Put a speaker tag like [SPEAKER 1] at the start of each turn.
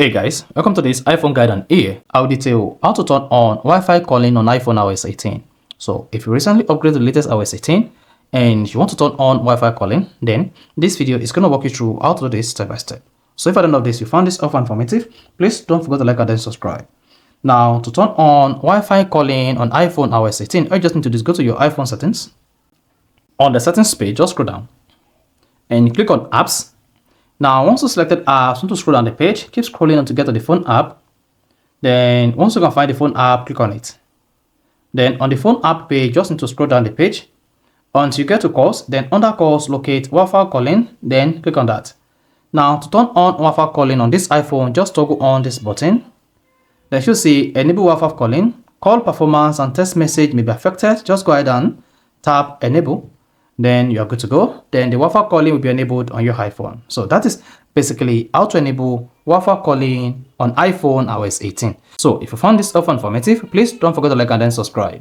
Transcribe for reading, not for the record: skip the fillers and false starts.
[SPEAKER 1] Hey guys, welcome to this iPhone guide, and here I'll detail how to turn on Wi-Fi calling on iPhone iOS 18. So if you recently upgraded to the latest iOS 18 and you want to turn on Wi-Fi calling, then this video is going to walk you through how to do this step by step. So if at the end of this you found this offer informative, please don't forget to like and then subscribe. Now to turn on Wi-Fi calling on iPhone iOS 18, all you just need to do is go to your iPhone settings. On the settings page, just scroll down and click on apps. Now, once you selected apps, want to scroll down the page, keep scrolling until you get to the phone app. Then, once you can find the phone app, click on it. Then, on the phone app page, just need to scroll down the page until you get to calls. Then, under calls, locate Wi-Fi calling. Then, click on that. Now, to turn on Wi-Fi calling on this iPhone, just toggle on this button. Then, you should see enable Wi-Fi calling. Call performance and text message may be affected. Just go ahead and tap enable. Then you are good to go. Then the Wi-Fi calling will be enabled on your iPhone. So that is basically how to enable Wi-Fi calling on iPhone iOS 18. So if you found this offer informative, please don't forget to like and then subscribe.